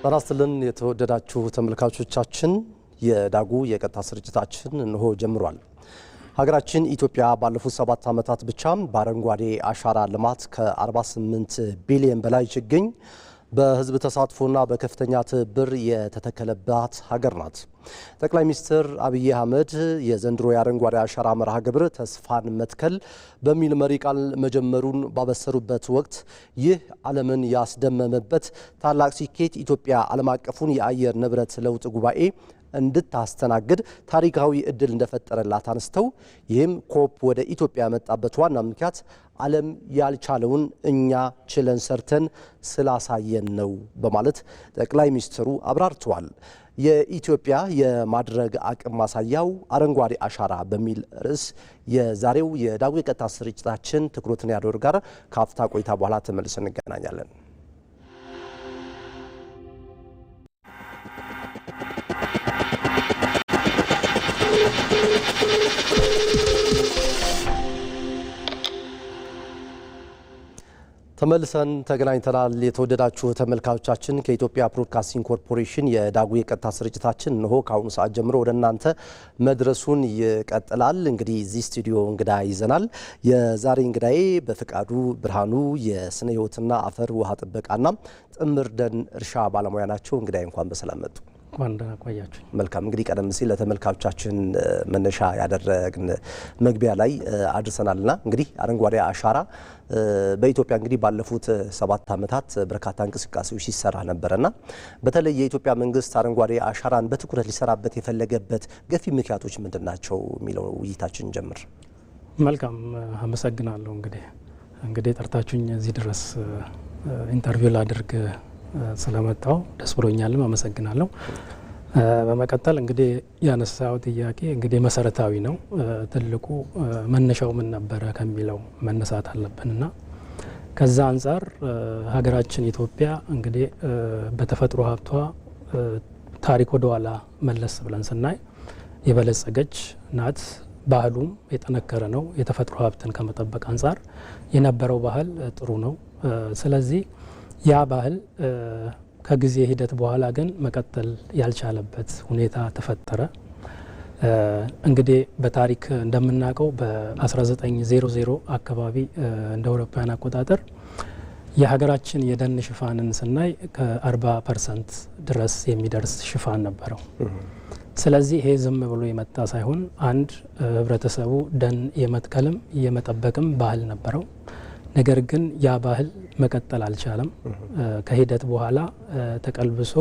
ጤና ይስጥልን የተወደዳችሁ ተመልካቾቻችን የዳጉ የቀጥታ ስርጭታችን እንሆ ጀምሯል። ሀገራችን ኢትዮጵያ ባለፉት 7 ዓመታት ብቻ በአረንጓዴ አሻራ ልማት ከ48 ቢሊዮን በላይ ችግኝ በህዝብ ተሳትፎና በከፍተኛ ትብብር የተተከለባት ሀገር ናት። ጠቅላይ ሚኒስትር አብይ አህመድ የዘንድሮ የአረንጓዴ አሻራ መርሃ ግብር ተስፋን መትከል በሚል መሪ ቃል መጀመሩን ባበሰሩበት ወቅት ይህ ዓለምን ያስደመመበት ታላቅ ስኬት ኢትዮጵያ ዓለም አቀፉን የአየር ንብረት ለውጥ ጉባኤ እንድታስተናግድ ታሪካዊ እድል እንደፈጠረላት አንስተው ይህም ኮፕ ወደ ኢትዮጵያ ያመጣበት ዋና ምክንያት ዓለም ያልቻለውን እኛ ችለን ሰርተን ስላሳየን ነው በማለት ጠቅላይ ሚኒስትሩ አብራርተዋል። የኢትዮጵያ የማድረግ አቅም ማሳያው አረንጓዴ አሻራ በሚል ርዕስ የዛሬው የዳጉ የቀጥታ ስርጭታችን ትኩረትን ያደርጋል። ከአፍታ ቆይታ በኋላ ተመልሰን እንገናኛለን። ተመልሰን ተገናኝተናል። የተወደዳችሁ ተመልካቾቻችን ከኢትዮጵያ ብሮድካስቲንግ ኮርፖሬሽን የዳጉ የቀጥታ ስርጭታችን እንሆ ከአሁኑ ሰዓት ጀምሮ ወደ እናንተ መድረሱን ይቀጥላል። እንግዲህ እዚህ ስቱዲዮ እንግዳ ይዘናል። የዛሬ እንግዳዬ በፍቃዱ ብርሃኑ የስነ ሕይወትና አፈር ውሃ ጥበቃና ጥምር ደን እርሻ ባለሙያ ናቸው። እንግዳዬ እንኳን በሰላም መጡ። መልካም። እንግዲህ ቀደም ሲል ለተመልካቾቻችን መነሻ ያደረግን መግቢያ ላይ አድርሰናልና እንግዲህ አረንጓዴ አሻራ በኢትዮጵያ እንግዲህ ባለፉት 7 ዓመታት በርካታ እንቅስቃሴዎች ሲሰራ ነበርና በተለይ የኢትዮጵያ መንግስት አረንጓዴ አሻራን በትኩረት ሊሰራበት የፈለገበት ገፊ ምክንያቶች ምንድናቸው የሚለው ውይይታችን ጀምር። መልካም አመሰግናለሁ። እንግዲህ ጠርታችሁኝ እዚህ ድረስ ኢንተርቪው ላድርግ ስለመጣው ደስ ብሎኛል። አመሰግናለሁ። በመቀጠል እንግዲህ ያነሳው ጥያቄ እንግዲህ መሰረታዊ ነው። ትልቁ መነሻው ምን ነበረ ከሚለው መነሳት አለብንና ከዛ አንፃር ሀገራችን ኢትዮጵያ እንግዲህ በተፈጥሮ ሀብቷ ታሪክ ወደ ኋላ መለስ ብለን ስናይ የበለጸገች ናት። ባህሉም የጠነከረ ነው። የተፈጥሮ ሀብትን ከመጠበቅ አንፃር የነበረው ባህል ጥሩ ነው። ስለዚህ ያ ባህል ከጊዜ ሂደት በኋላ ግን መቀጠል ያልቻለበት ሁኔታ ተፈጠረ። እንግዲህ በታሪክ እንደምናውቀው በ1900 አካባቢ እንደ አውሮፓውያን አቆጣጠር የሀገራችን የደን ሽፋንን ስናይ ከ40% ድረስ የሚደርስ ሽፋን ነበረው። ስለዚህ ይሄ ዝም ብሎ የመጣ ሳይሆን አንድ ህብረተሰቡ ደን የመትከልም የመጠበቅም ባህል ነበረው። ነገር ግን ያ ባህል መቀጠል አልቻለም። ከሂደት በኋላ ተቀልብሶ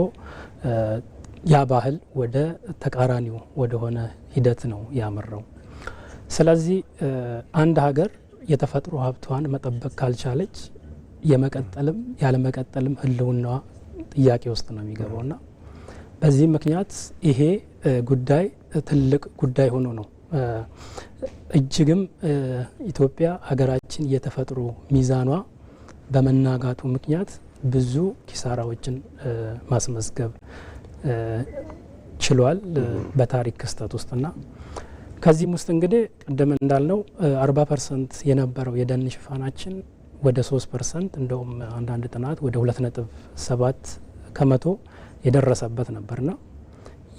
ያ ባህል ወደ ተቃራኒው ወደሆነ ሂደት ነው ያመራው። ስለዚህ አንድ ሀገር የተፈጥሮ ሀብቷን መጠበቅ ካልቻለች የመቀጠልም ያለመቀጠልም ህልውናዋ ጥያቄ ውስጥ ነው የሚገባውና በዚህ ምክንያት ይሄ ጉዳይ ትልቅ ጉዳይ ሆኖ ነው እጅግም ኢትዮጵያ ሀገራችን የተፈጥሮ ሚዛኗ በመናጋቱ ምክንያት ብዙ ኪሳራዎችን ማስመዝገብ ችሏል በታሪክ ክስተት ውስጥና ከዚህም ውስጥ እንግዲህ ቅድም እንዳልነው 40% የነበረው የደን ሽፋናችን ወደ 3% እንደውም አንዳንድ ጥናት ወደ 2.7 ከመቶ የደረሰበት ነበርና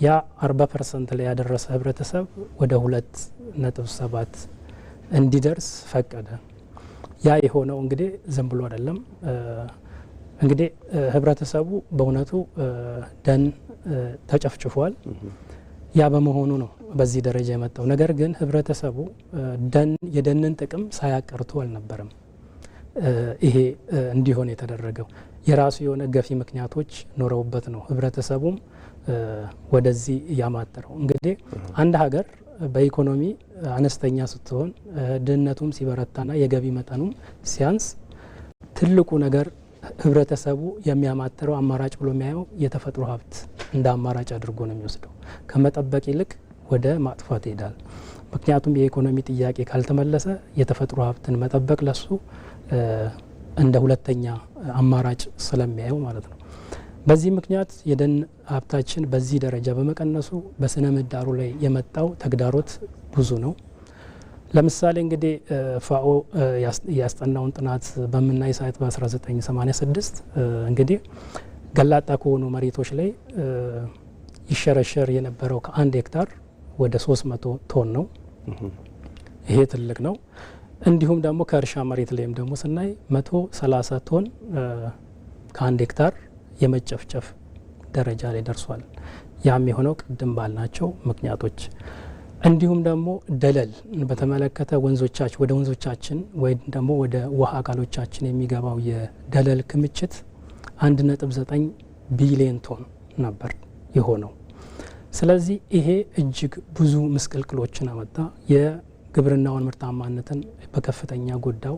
ያ 40% ላይ ያደረሰ ህብረተሰብ ወደ 2.7 እንዲደርስ ፈቀደ። ያ የሆነው እንግዲህ ዝም ብሎ አይደለም። እንግዲህ ህብረተሰቡ በእውነቱ ደን ተጨፍጭፏል። ያ በመሆኑ ነው በዚህ ደረጃ የመጣው። ነገር ግን ህብረተሰቡ የደንን ጥቅም ሳያቀርቱ አልነበረም ይሄ እንዲሆን የተደረገው። የራሱ የሆነ ገፊ ምክንያቶች ኖረውበት ነው ህብረተሰቡም ወደዚህ ያማጠረው። እንግዲህ አንድ ሀገር በኢኮኖሚ አነስተኛ ስትሆን ድህነቱም ሲበረታና የገቢ መጠኑም ሲያንስ ትልቁ ነገር ህብረተሰቡ የሚያማጥረው አማራጭ ብሎ የሚያየው የተፈጥሮ ሀብት እንደ አማራጭ አድርጎ ነው የሚወስደው። ከመጠበቅ ይልቅ ወደ ማጥፋት ይሄዳል። ምክንያቱም የኢኮኖሚ ጥያቄ ካልተመለሰ የተፈጥሮ ሀብትን መጠበቅ ለሱ እንደ ሁለተኛ አማራጭ ስለሚያየው ማለት ነው። በዚህ ምክንያት የደን ሀብታችን በዚህ ደረጃ በመቀነሱ በስነ ምህዳሩ ላይ የመጣው ተግዳሮት ብዙ ነው። ለምሳሌ እንግዲህ ፋኦ ያስጠናውን ጥናት በምናይ ሰዓት በ1986 እንግዲህ ገላጣ ከሆኑ መሬቶች ላይ ይሸረሸር የነበረው ከ1 ሄክታር ወደ 300 ቶን ነው። ይሄ ትልቅ ነው። እንዲሁም ደግሞ ከእርሻ መሬት ላይም ደግሞ ስናይ 130 ቶን ከ1 ሄክታር የመጨፍጨፍ ደረጃ ላይ ደርሷል። ያም የሆነው ቅድም ባልናቸው ምክንያቶች። እንዲሁም ደግሞ ደለል በተመለከተ ወደ ወንዞቻችን ወይ ደግሞ ወደ ውሃ አካሎቻችን የሚገባው የደለል ክምችት 1.9 ቢሊዮን ቶን ነበር የሆነው። ስለዚህ ይሄ እጅግ ብዙ ምስቅልቅሎችን አመጣ። የግብርናውን ምርታማነትን በከፍተኛ ጎዳው።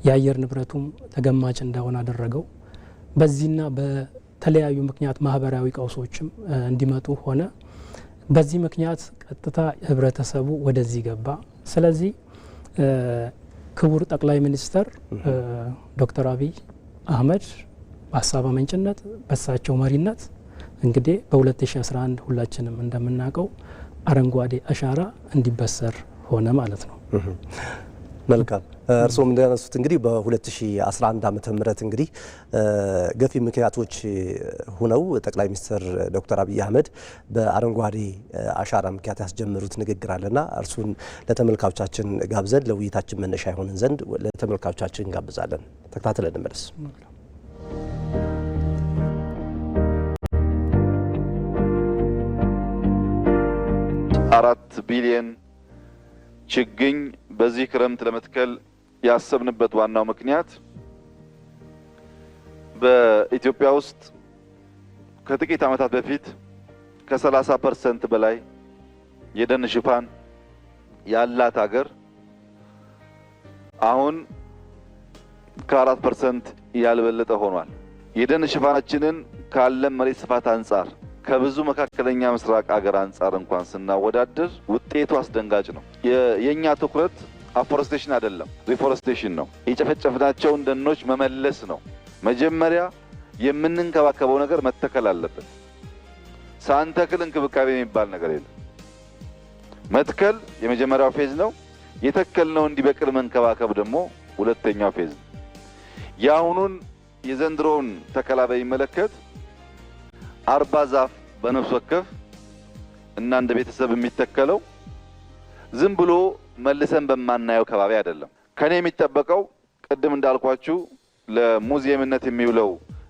የአየር ንብረቱም ተገማች እንዳይሆን አደረገው። በዚህና በተለያዩ ምክንያት ማህበራዊ ቀውሶችም እንዲመጡ ሆነ። በዚህ ምክንያት ቀጥታ ህብረተሰቡ ወደዚህ ገባ። ስለዚህ ክቡር ጠቅላይ ሚኒስተር ዶክተር አብይ አህመድ በሀሳብ አመንጭነት በሳቸው መሪነት እንግዲህ በ2011 ሁላችንም እንደምናውቀው አረንጓዴ አሻራ እንዲበሰር ሆነ ማለት ነው። መልካም። እርስዎም እንዳነሱት እንግዲህ በ2011 ዓመተ ምህረት እንግዲህ ገፊ ምክንያቶች ሆነው ጠቅላይ ሚኒስትር ዶክተር አብይ አህመድ በአረንጓዴ አሻራ ምክንያት ያስጀመሩት ንግግር አለና እርሱን ለተመልካቾቻችን ጋብዘን ለውይይታችን መነሻ ይሆንን ዘንድ ለተመልካቾቻችን እንጋብዛለን። ተከታትለን እንመለስ። 4 ቢሊዮን ችግኝ በዚህ ክረምት ለመትከል ያሰብንበት ዋናው ምክንያት በኢትዮጵያ ውስጥ ከጥቂት ዓመታት በፊት ከ30% በላይ የደን ሽፋን ያላት ሀገር አሁን ከ4% ያልበለጠ ሆኗል። የደን ሽፋናችንን ካለም መሬት ስፋት አንጻር ከብዙ መካከለኛ ምስራቅ ሀገር አንጻር እንኳን ስናወዳድር ውጤቱ አስደንጋጭ ነው። የኛ ትኩረት አፎረስቴሽን አይደለም፣ ሪፎረስቴሽን ነው። የጨፈጨፍናቸውን ደኖች መመለስ ነው። መጀመሪያ የምንንከባከበው ነገር መተከል አለበት። ሳንተክል እንክብካቤ የሚባል ነገር የለም። መትከል የመጀመሪያው ፌዝ ነው። የተከልነው እንዲበቅል መንከባከብ ደግሞ ሁለተኛው ፌዝ ነው። የአሁኑን የዘንድሮውን ተከላ በሚመለከት 40 ዛፍ በነፍስ ወከፍ እና እንደ ቤተሰብ የሚተከለው ዝም ብሎ መልሰን በማናየው ከባቢ አይደለም። ከኔ የሚጠበቀው ቅድም እንዳልኳችሁ ለሙዚየምነት የሚውለው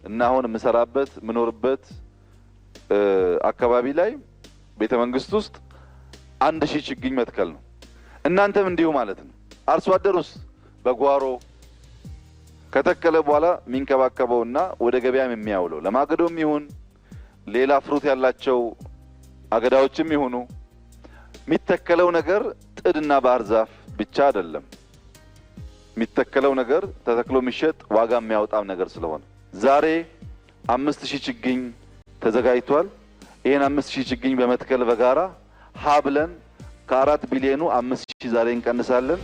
እና አሁን የምሰራበት ምኖርበት አካባቢ ላይ ቤተ መንግስት ውስጥ 1000 ችግኝ መትከል ነው። እናንተም እንዲሁ ማለት ነው። አርሶ አደሩስ በጓሮ ከተከለ በኋላ የሚንከባከበውና ወደ ገበያም የሚያውለው ለማገዶም ይሁን ሌላ ፍሩት ያላቸው አገዳዎችም ይሁኑ የሚተከለው ነገር ጥድና ባህር ዛፍ ብቻ አይደለም። የሚተከለው ነገር ተተክሎ የሚሸጥ ዋጋ የሚያወጣም ነገር ስለሆነ ዛሬ 5000 ችግኝ ተዘጋጅቷል። ይሄን 5000 ችግኝ በመትከል በጋራ ሀብለን ከ4 ቢሊዮኑ 5000 ዛሬ እንቀንሳለን።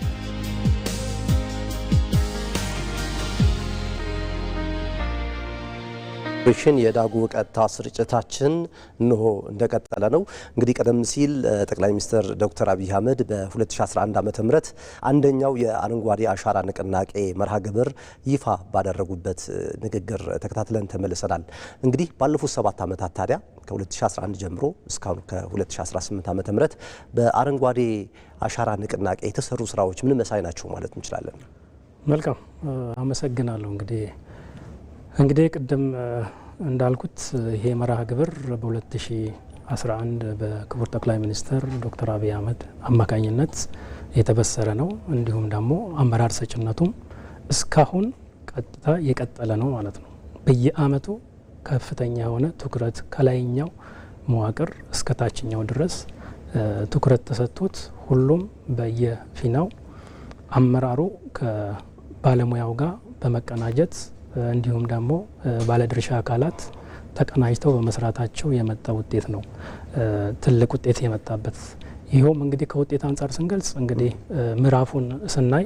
የዳጉ ቀጥታ ስርጭታችን እንሆ እንደቀጠለ ነው። እንግዲህ ቀደም ሲል ጠቅላይ ሚኒስትር ዶክተር አብይ አህመድ በ2011 ዓመተ ምህረት አንደኛው የአረንጓዴ አሻራ ንቅናቄ መርሃ ግብር ይፋ ባደረጉበት ንግግር ተከታትለን ተመልሰናል። እንግዲህ ባለፉት 7 ዓመታት ታዲያ ከ2011 ጀምሮ እስካሁን ከ2018 ዓመተ ምህረት በአረንጓዴ አሻራ ንቅናቄ የተሰሩ ስራዎች ምን መሳይ ናቸው ማለት እንችላለን? መልካም አመሰግናለሁ። እንግዲህ ቅድም እንዳልኩት ይሄ መርሃ ግብር በ2011 በክቡር ጠቅላይ ሚኒስትር ዶክተር አብይ አህመድ አማካኝነት የተበሰረ ነው። እንዲሁም ደግሞ አመራር ሰጭነቱም እስካሁን ቀጥታ የቀጠለ ነው ማለት ነው። በየአመቱ ከፍተኛ የሆነ ትኩረት ከላይኛው መዋቅር እስከ ታችኛው ድረስ ትኩረት ተሰጥቶት ሁሉም በየፊናው አመራሩ ከባለሙያው ጋር በመቀናጀት እንዲሁም ደግሞ ባለድርሻ አካላት ተቀናጅተው በመስራታቸው የመጣ ውጤት ነው። ትልቅ ውጤት የመጣበት ይኸውም እንግዲህ ከውጤት አንጻር ስንገልጽ እንግዲህ ምዕራፉን ስናይ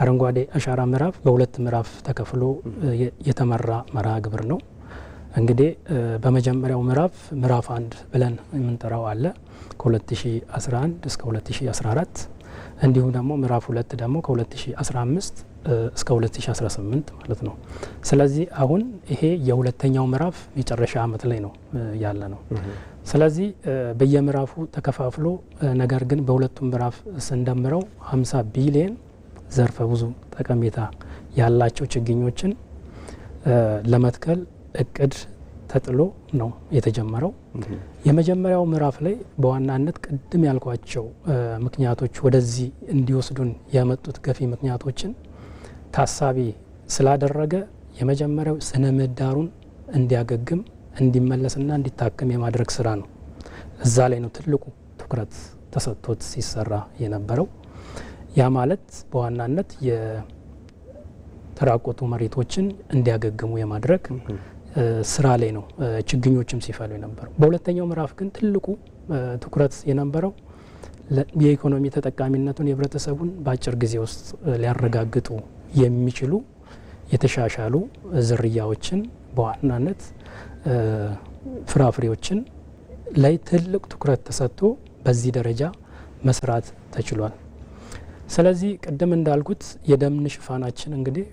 አረንጓዴ አሻራ ምዕራፍ በሁለት ምዕራፍ ተከፍሎ የተመራ መርሃ ግብር ነው። እንግዲህ በመጀመሪያው ምዕራፍ 1 ብለን የምንጠራው አለ ከ2011 እስከ 2014 እንዲሁም ደግሞ ምዕራፍ 2 ደግሞ ከ2015 እስከ 2018 ማለት ነው። ስለዚህ አሁን ይሄ የሁለተኛው ምዕራፍ መጨረሻ አመት ላይ ነው ያለ ነው። ስለዚህ በየምዕራፉ ተከፋፍሎ ነገር ግን በሁለቱም ምዕራፍ ስንደምረው 50 ቢሊዮን ዘርፈ ብዙ ጠቀሜታ ያላቸው ችግኞችን ለመትከል እቅድ ተጥሎ ነው የተጀመረው። የመጀመሪያው ምዕራፍ ላይ በዋናነት ቅድም ያልኳቸው ምክንያቶች ወደዚህ እንዲወስዱን ያመጡት ገፊ ምክንያቶችን ታሳቢ ስላደረገ የመጀመሪያው ስነ ምህዳሩን እንዲያገግም እንዲመለስና እንዲታከም የማድረግ ስራ ነው። እዛ ላይ ነው ትልቁ ትኩረት ተሰጥቶት ሲሰራ የነበረው። ያ ማለት በዋናነት የተራቆቱ መሬቶችን እንዲያገግሙ የማድረግ ስራ ላይ ነው ችግኞችም ሲፈሉ የነበረው። በሁለተኛው ምዕራፍ ግን ትልቁ ትኩረት የነበረው የኢኮኖሚ ተጠቃሚነቱን የህብረተሰቡን በአጭር ጊዜ ውስጥ ሊያረጋግጡ የሚችሉ የተሻሻሉ ዝርያዎችን በዋናነት ፍራፍሬዎችን ላይ ትልቅ ትኩረት ተሰጥቶ በዚህ ደረጃ መስራት ተችሏል። ስለዚህ ቅድም እንዳልኩት የደን ሽፋናችን እንግዲህ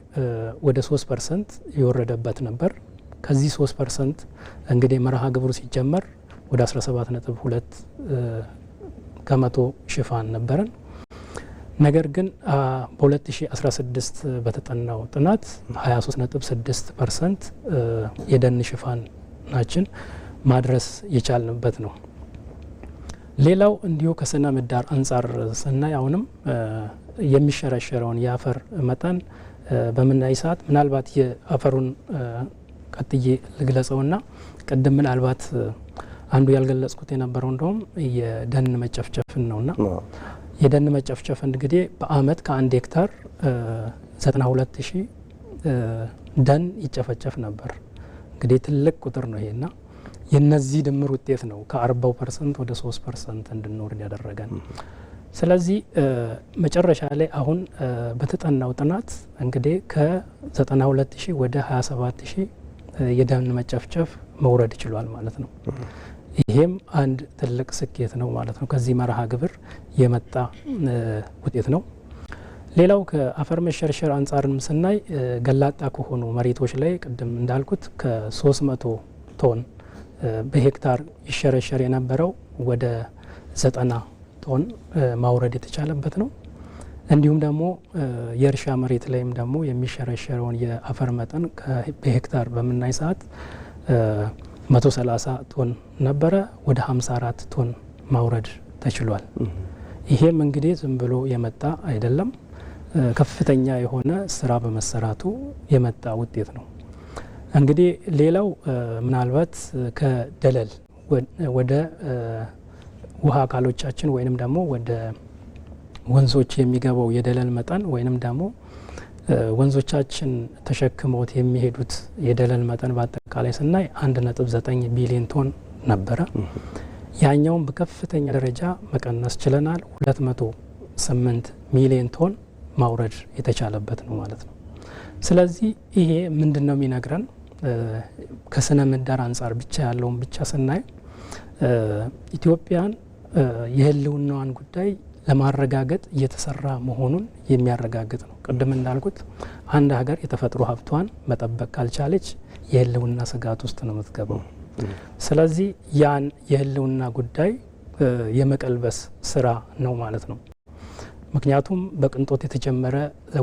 ወደ 3% የወረደበት ነበር። ከዚህ 3% እንግዲህ መርሃ ግብሩ ሲጀመር ወደ 17.2 ከመቶ ሽፋን ነበረን። ነገር ግን በ2016 በተጠናው ጥናት 23.6% የደን ሽፋናችን ማድረስ የቻልንበት ነው። ሌላው እንዲሁ ከስነ ምህዳር አንጻር ስናይ አሁንም የሚሸረሸረውን የአፈር መጠን በምናይ ሰዓት ምናልባት የአፈሩን ቀጥዬ ልግለጸውና ቅድም ምናልባት አንዱ ያልገለጽኩት የነበረው እንደውም የደን መጨፍጨፍን ነውና የደን መጨፍጨፍ እንግዲህ በአመት ከ1 ሄክታር 92,000 ደን ይጨፈጨፍ ነበር። እንግዲህ ትልቅ ቁጥር ነው ይሄና የነዚህ ድምር ውጤት ነው ከ40% ወደ 3% እንድንወርድ ያደረገን። ስለዚህ መጨረሻ ላይ አሁን በተጠናው ጥናት እንግዲህ ከ92,000 ወደ 27,000 የደን መጨፍጨፍ መውረድ ችሏል ማለት ነው። ይሄም አንድ ትልቅ ስኬት ነው ማለት ነው። ከዚህ መርሃ ግብር የመጣ ውጤት ነው። ሌላው ከአፈር መሸርሸር አንጻርም ስናይ ገላጣ ከሆኑ መሬቶች ላይ ቅድም እንዳልኩት ከ300 ቶን በሄክታር ይሸረሸር የነበረው ወደ 90 ቶን ማውረድ የተቻለበት ነው። እንዲሁም ደግሞ የእርሻ መሬት ላይም ደግሞ የሚሸረሸረውን የአፈር መጠን በሄክታር በምናይ ሰዓት 130 ቶን ነበረ ወደ 54 ቶን ማውረድ ተችሏል። ይሄም እንግዲህ ዝም ብሎ የመጣ አይደለም፣ ከፍተኛ የሆነ ስራ በመሰራቱ የመጣ ውጤት ነው። እንግዲህ ሌላው ምናልባት ከደለል ወደ ውሃ አካሎቻችን ወይንም ደግሞ ወደ ወንዞች የሚገባው የደለል መጠን ወይንም ደግሞ ወንዞቻችን ተሸክመውት የሚሄዱት የደለል መጠን በአጠቃላይ ስናይ 1.9 ቢሊዮን ቶን ነበረ። ያኛውም በከፍተኛ ደረጃ መቀነስ ችለናል። 208 ሚሊዮን ቶን ማውረድ የተቻለበት ነው ማለት ነው። ስለዚህ ይሄ ምንድን ነው የሚነግረን? ከስነ ምህዳር አንጻር ብቻ ያለውን ብቻ ስናይ ኢትዮጵያን የህልውናዋን ጉዳይ ለማረጋገጥ እየተሰራ መሆኑን የሚያረጋግጥ ነው። ቅድም እንዳልኩት አንድ ሀገር የተፈጥሮ ሀብቷን መጠበቅ ካልቻለች የህልውና ስጋት ውስጥ ነው የምትገባው። ስለዚህ ያን የህልውና ጉዳይ የመቀልበስ ስራ ነው ማለት ነው። ምክንያቱም በቅንጦት የተጀመረ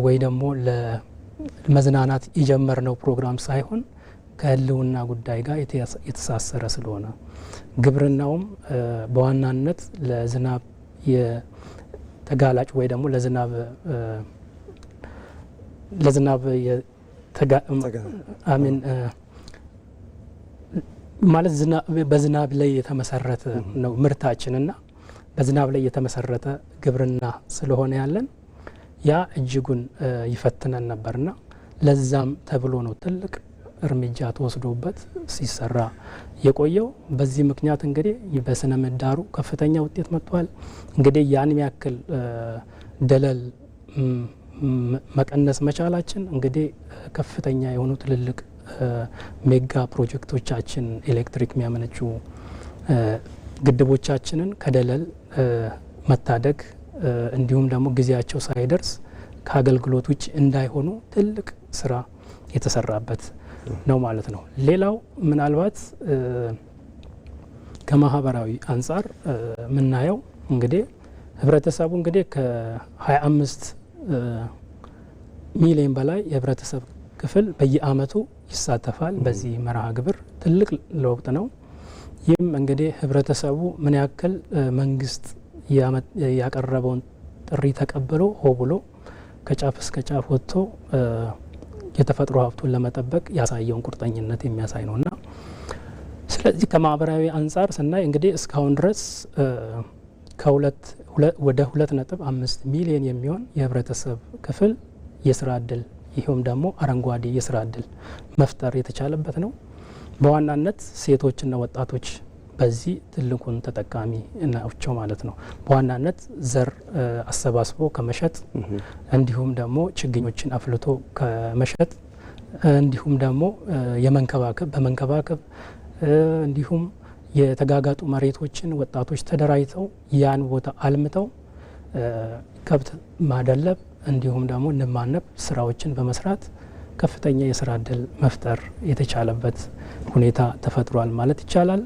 ወይ ደግሞ ለመዝናናት የጀመርነው ፕሮግራም ሳይሆን ከህልውና ጉዳይ ጋር የተሳሰረ ስለሆነ ግብርናውም በዋናነት ለዝናብ የተጋላጭ ወይ ደግሞ ለዝናብ አሚን ማለት በዝናብ ላይ የተመሰረተ ነው ምርታችንና በዝናብ ላይ የተመሰረተ ግብርና ስለሆነ ያለን ያ እጅጉን ይፈትነን ነበርና ለዛም ተብሎ ነው ትልቅ እርምጃ ተወስዶበት ሲሰራ የቆየው። በዚህ ምክንያት እንግዲህ በስነ ምህዳሩ ከፍተኛ ውጤት መጥቷል። እንግዲህ ያን ያክል ደለል መቀነስ መቻላችን እንግዲህ ከፍተኛ የሆኑ ትልልቅ ሜጋ ፕሮጀክቶቻችን ኤሌክትሪክ የሚያመነጩ ግድቦቻችንን ከደለል መታደግ እንዲሁም ደግሞ ጊዜያቸው ሳይደርስ ከአገልግሎት ውጭ እንዳይሆኑ ትልቅ ስራ የተሰራበት ነው ማለት ነው። ሌላው ምናልባት ከማህበራዊ አንጻር የምናየው እንግዲህ ህብረተሰቡ እንግዲህ ከ25 ሚሊዮን በላይ የህብረተሰብ ክፍል በየአመቱ ይሳተፋል በዚህ መርሃ ግብር። ትልቅ ለውጥ ነው። ይህም እንግዲህ ህብረተሰቡ ምን ያክል መንግስት ያቀረበውን ጥሪ ተቀብሎ ሆ ብሎ ከጫፍ እስከ ጫፍ ወጥቶ የተፈጥሮ ሀብቱን ለመጠበቅ ያሳየውን ቁርጠኝነት የሚያሳይ ነውና ስለዚህ ከማህበራዊ አንጻር ስናይ እንግዲህ እስካሁን ድረስ ወደ 2.5 ሚሊዮን የሚሆን የህብረተሰብ ክፍል የስራ እድል ይሄውም ደግሞ አረንጓዴ የስራ እድል መፍጠር የተቻለበት ነው። በዋናነት ሴቶችና ወጣቶች በዚህ ትልቁን ተጠቃሚ ናቸው ማለት ነው። በዋናነት ዘር አሰባስቦ ከመሸጥ እንዲሁም ደግሞ ችግኞችን አፍልቶ ከመሸጥ እንዲሁም ደግሞ በመንከባከብ እንዲሁም የተጋጋጡ መሬቶችን ወጣቶች ተደራጅተው ያን ቦታ አልምተው ከብት ማደለብ እንዲሁም ደግሞ ንብ ማነብ ስራዎችን በመስራት ከፍተኛ የስራ እድል መፍጠር የተቻለበት ሁኔታ ተፈጥሯል ማለት ይቻላል።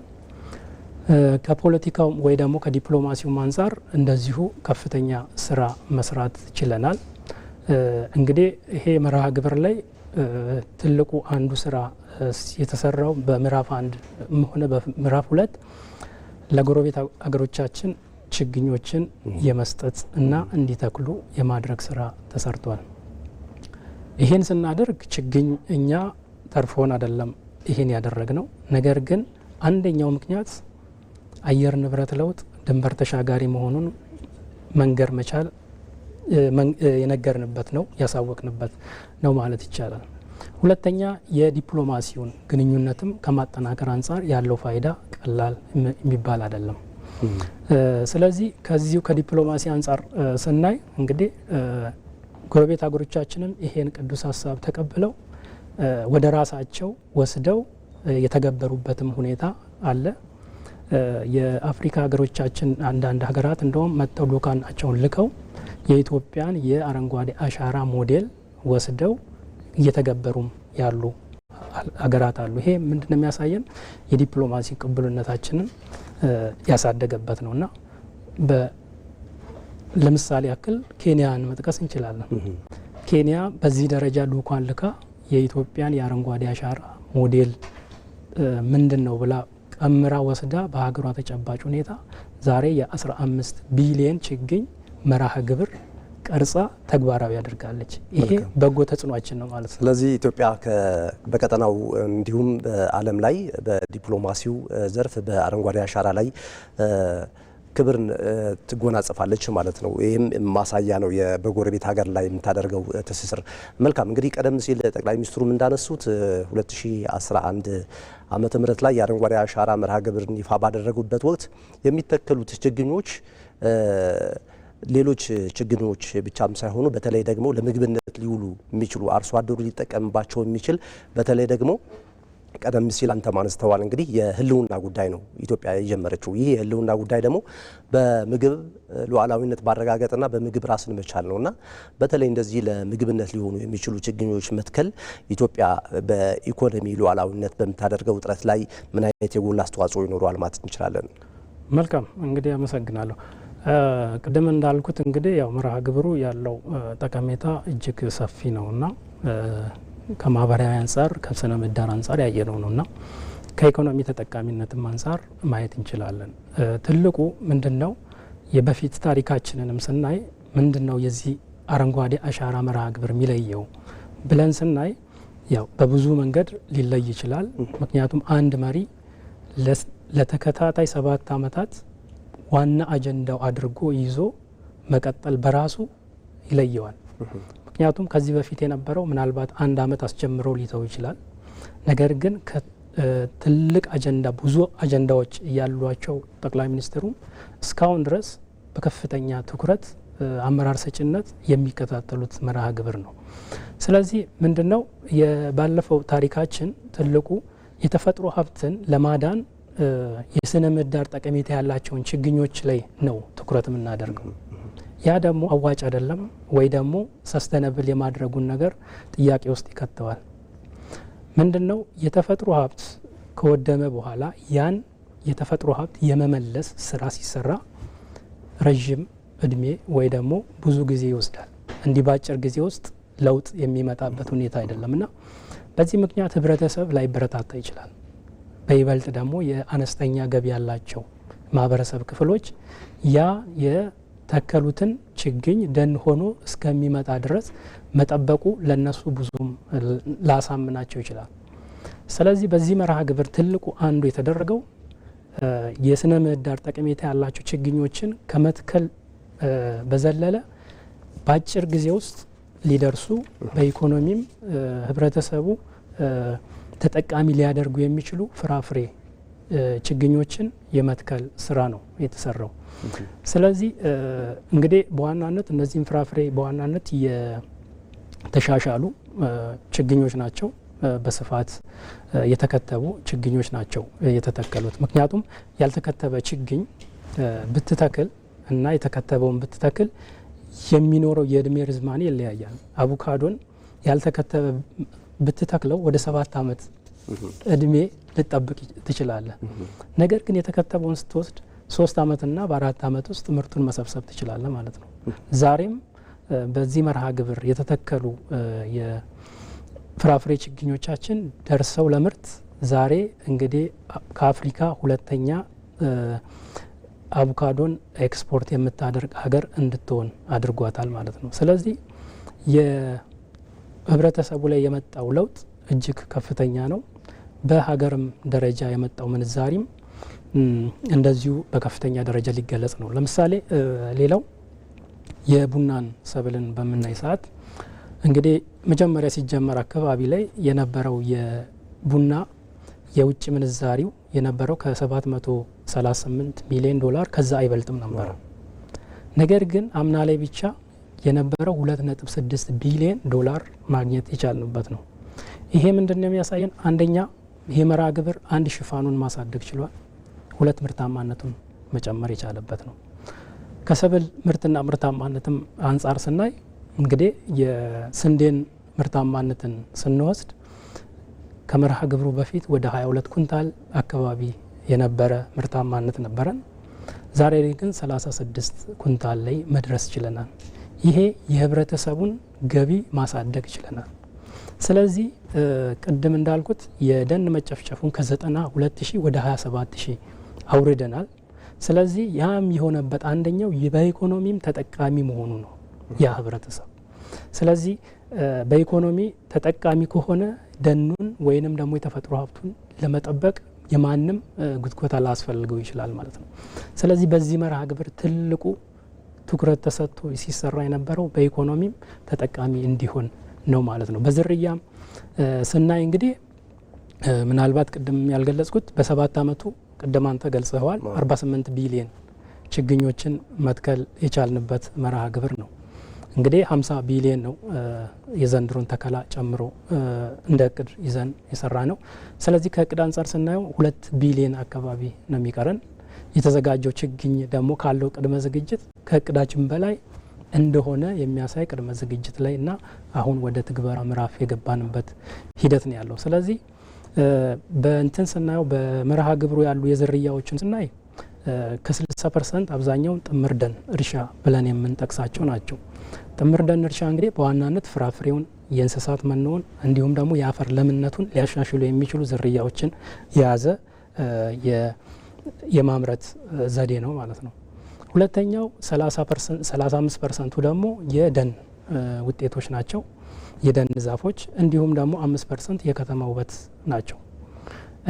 ከፖለቲካው ወይ ደግሞ ከዲፕሎማሲው አንጻር እንደዚሁ ከፍተኛ ስራ መስራት ችለናል። እንግዲህ ይሄ መርሃ ግብር ላይ ትልቁ አንዱ ስራ የተሰራው በምዕራፍ 1 ሆነ በምዕራፍ 2 ለጎረቤት አገሮቻችን ችግኞችን የመስጠት እና እንዲተክሉ የማድረግ ስራ ተሰርቷል። ይሄን ስናደርግ ችግኝ እኛ ተርፎን አይደለም ይሄን ያደረግነው። ነገር ግን አንደኛው ምክንያት አየር ንብረት ለውጥ ድንበር ተሻጋሪ መሆኑን መንገር መቻል የነገርንበት ነው፣ ያሳወቅንበት ነው ማለት ይቻላል። ሁለተኛ የዲፕሎማሲውን ግንኙነትም ከማጠናከር አንጻር ያለው ፋይዳ ቀላል የሚባል አይደለም። ስለዚህ ከዚሁ ከዲፕሎማሲ አንጻር ስናይ እንግዲህ ጎረቤት ሀገሮቻችንም ይሄን ቅዱስ ሀሳብ ተቀብለው ወደ ራሳቸው ወስደው የተገበሩበትም ሁኔታ አለ። የአፍሪካ ሀገሮቻችን አንዳንድ ሀገራት እንደውም መጥተው ልኡካናቸውን ልከው የኢትዮጵያን የአረንጓዴ አሻራ ሞዴል ወስደው እየተገበሩም ያሉ ሀገራት አሉ። ይሄ ምንድነው የሚያሳየን? የዲፕሎማሲ ቅቡልነታችንን ያሳደገበት ነውና ለምሳሌ ያክል ኬንያን መጥቀስ እንችላለን። ኬንያ በዚህ ደረጃ ልኡካን ልካ የኢትዮጵያን የአረንጓዴ አሻራ ሞዴል ምንድን ነው ብላ ቀምራ ወስዳ በሀገሯ ተጨባጭ ሁኔታ ዛሬ የ15 ቢሊዮን ችግኝ መርሃ ግብር ቀርጻ ተግባራዊ ያደርጋለች። ይሄ በጎ ተጽዕኖአችን ነው ማለት ነው። ስለዚህ ኢትዮጵያ በቀጠናው እንዲሁም በዓለም ላይ በዲፕሎማሲው ዘርፍ በአረንጓዴ አሻራ ላይ ክብርን ትጎናጸፋለች ማለት ነው። ይህም ማሳያ ነው በጎረቤት ሀገር ላይ የምታደርገው ትስስር። መልካም እንግዲህ ቀደም ሲል ጠቅላይ ሚኒስትሩም እንዳነሱት 2011 ዓመተ ምህረት ላይ የአረንጓዴ አሻራ መርሃ ግብርን ይፋ ባደረጉበት ወቅት የሚተከሉት ችግኞች ሌሎች ችግኞች ብቻም ሳይሆኑ በተለይ ደግሞ ለምግብነት ሊውሉ የሚችሉ አርሶ አደሩ ሊጠቀምባቸው የሚችል በተለይ ደግሞ ቀደም ሲል አንተም አንስተዋል እንግዲህ የህልውና ጉዳይ ነው ኢትዮጵያ የጀመረችው። ይህ የህልውና ጉዳይ ደግሞ በምግብ ሉዓላዊነት ማረጋገጥና በምግብ ራስን መቻል ነውና በተለይ እንደዚህ ለምግብነት ሊሆኑ የሚችሉ ችግኞች መትከል ኢትዮጵያ በኢኮኖሚ ሉዓላዊነት በምታደርገው ጥረት ላይ ምን አይነት የጎላ አስተዋጽኦ ይኖረዋል ማለት እንችላለን? መልካም እንግዲህ አመሰግናለሁ። ቅድም እንዳልኩት እንግዲህ ያው መርሃ ግብሩ ያለው ጠቀሜታ እጅግ ሰፊ ነውና ከማህበራዊ አንጻር ከስነ ምህዳር አንጻር ያየነው ነውና ከኢኮኖሚ ተጠቃሚነትም አንጻር ማየት እንችላለን። ትልቁ ምንድነው የበፊት ታሪካችንንም ስናይ ምንድነው የዚህ አረንጓዴ አሻራ መርሃ ግብር የሚለየው ብለን ስናይ ያው በብዙ መንገድ ሊለይ ይችላል። ምክንያቱም አንድ መሪ ለተከታታይ 7 ዓመታት ዋና አጀንዳው አድርጎ ይዞ መቀጠል በራሱ ይለየዋል። ምክንያቱም ከዚህ በፊት የነበረው ምናልባት 1 ዓመት አስጀምሮ ሊተው ይችላል። ነገር ግን ትልቅ አጀንዳ ብዙ አጀንዳዎች ያሏቸው ጠቅላይ ሚኒስትሩ እስካሁን ድረስ በከፍተኛ ትኩረት አመራር ሰጭነት የሚከታተሉት መርሃ ግብር ነው። ስለዚህ ምንድነው የባለፈው ታሪካችን ትልቁ የተፈጥሮ ሀብትን ለማዳን የስነ ምህዳር ጠቀሜታ ያላቸውን ችግኞች ላይ ነው ትኩረት የምናደርገው። ያ ደግሞ አዋጭ አይደለም ወይ ደግሞ ሰስተነብል የማድረጉን ነገር ጥያቄ ውስጥ ይከተዋል። ምንድነው የተፈጥሮ ሀብት ከወደመ በኋላ ያን የተፈጥሮ ሀብት የመመለስ ስራ ሲሰራ ረዥም እድሜ ወይ ደግሞ ብዙ ጊዜ ይወስዳል። እንዲህ በአጭር ጊዜ ውስጥ ለውጥ የሚመጣበት ሁኔታ አይደለም እና በዚህ ምክንያት ህብረተሰብ ላይበረታታ ይችላል። በይበልጥ ደግሞ የአነስተኛ ገቢ ያላቸው ማህበረሰብ ክፍሎች ያ የተከሉትን ችግኝ ደን ሆኖ እስከሚመጣ ድረስ መጠበቁ ለነሱ ብዙም ላሳምናቸው ይችላል። ስለዚህ በዚህ መርሃ ግብር ትልቁ አንዱ የተደረገው የስነ ምህዳር ጠቀሜታ ያላቸው ችግኞችን ከመትከል በዘለለ በአጭር ጊዜ ውስጥ ሊደርሱ በኢኮኖሚም ህብረተሰቡ ተጠቃሚ ሊያደርጉ የሚችሉ ፍራፍሬ ችግኞችን የመትከል ስራ ነው የተሰራው። ስለዚህ እንግዲህ በዋናነት እነዚህም ፍራፍሬ በዋናነት የተሻሻሉ ችግኞች ናቸው። በስፋት የተከተቡ ችግኞች ናቸው የተተከሉት። ምክንያቱም ያልተከተበ ችግኝ ብትተክል እና የተከተበውን ብትተክል የሚኖረው የእድሜ ርዝማኔ ይለያያል። አቮካዶን ያልተከተበ ብትተክለው ወደ 7 ዓመት እድሜ ልጠብቅ ትችላለህ። ነገር ግን የተከተበውን ስትወስድ 3 ዓመትና በ4 ዓመት ውስጥ ምርቱን መሰብሰብ ትችላለህ ማለት ነው። ዛሬም በዚህ መርሃ ግብር የተተከሉ የፍራፍሬ ችግኞቻችን ደርሰው ለምርት ዛሬ እንግዲህ ከአፍሪካ ሁለተኛ አቮካዶን ኤክስፖርት የምታደርግ ሀገር እንድትሆን አድርጓታል ማለት ነው። ስለዚህ የህብረተሰቡ ላይ የመጣው ለውጥ እጅግ ከፍተኛ ነው። በሀገርም ደረጃ የመጣው ምንዛሪም እንደዚሁ በከፍተኛ ደረጃ ሊገለጽ ነው። ለምሳሌ ሌላው የቡናን ሰብልን በምናይ ሰዓት እንግዲህ መጀመሪያ ሲጀመር አካባቢ ላይ የነበረው የቡና የውጭ ምንዛሪው የነበረው ከ738 ሚሊዮን ዶላር ከዛ አይበልጥም ነበረ። ነገር ግን አምና ላይ ብቻ የነበረው 2.6 ቢሊዮን ዶላር ማግኘት የቻልንበት ነው። ይሄ ምንድን ነው የሚያሳየን? አንደኛ ይሄ መርሃ ግብር አንድ ሽፋኑን ማሳደግ ችሏል፣ ሁለት ምርታማነቱን መጨመር የቻለበት ነው። ከሰብል ምርትና ምርታማነትም አንጻር ስናይ እንግዲህ የስንዴን ምርታማነትን ስንወስድ ከመርሃ ግብሩ በፊት ወደ 22 ኩንታል አካባቢ የነበረ ምርታማነት ነበረን። ዛሬ ግን 36 ኩንታል ላይ መድረስ ችለናል። ይሄ የህብረተሰቡን ገቢ ማሳደግ ችለናል። ስለዚህ ቅድም እንዳልኩት የደን መጨፍጨፉን ከ92,000 ወደ 27,000 አውርደናል። ስለዚህ ያም የሆነበት አንደኛው በኢኮኖሚም ተጠቃሚ መሆኑ ነው ያ ህብረተሰብ። ስለዚህ በኢኮኖሚ ተጠቃሚ ከሆነ ደኑን ወይንም ደግሞ የተፈጥሮ ሀብቱን ለመጠበቅ የማንም ጉትጎታ ላያስፈልገው ይችላል ማለት ነው። ስለዚህ በዚህ መርሃ ግብር ትልቁ ትኩረት ተሰጥቶ ሲሰራ የነበረው በኢኮኖሚም ተጠቃሚ እንዲሆን ነው ማለት ነው። በዝርያም ስናይ እንግዲህ ምናልባት ቅድም ያልገለጽኩት በ7 ዓመቱ ቅድም አንተ ገልጸዋል 48 ቢሊዮን ችግኞችን መትከል የቻልንበት መርሃ ግብር ነው። እንግዲህ 50 ቢሊዮን ነው የዘንድሮን ተከላ ጨምሮ እንደ እቅድ ይዘን የሰራ ነው። ስለዚህ ከእቅድ አንጻር ስናየው 2 ቢሊዮን አካባቢ ነው የሚቀረን። የተዘጋጀው ችግኝ ደግሞ ካለው ቅድመ ዝግጅት ከእቅዳችን በላይ እንደሆነ የሚያሳይ ቅድመ ዝግጅት ላይ እና አሁን ወደ ትግበራ ምዕራፍ የገባንበት ሂደት ነው ያለው። ስለዚህ በእንትን ስናየው በመርሃ ግብሩ ያሉ የዝርያዎችን ስናይ ከ60% አብዛኛውን ጥምር ደን እርሻ ብለን የምንጠቅሳቸው ናቸው። ጥምር ደን እርሻ እንግዲህ በዋናነት ፍራፍሬውን፣ የእንስሳት መኖውን እንዲሁም ደግሞ የአፈር ለምነቱን ሊያሻሽሉ የሚችሉ ዝርያዎችን የያዘ የማምረት ዘዴ ነው ማለት ነው። ሁለተኛው 35%ቱ ደግሞ የደን ውጤቶች ናቸው፣ የደን ዛፎች እንዲሁም ደግሞ 5% የከተማ ውበት ናቸው።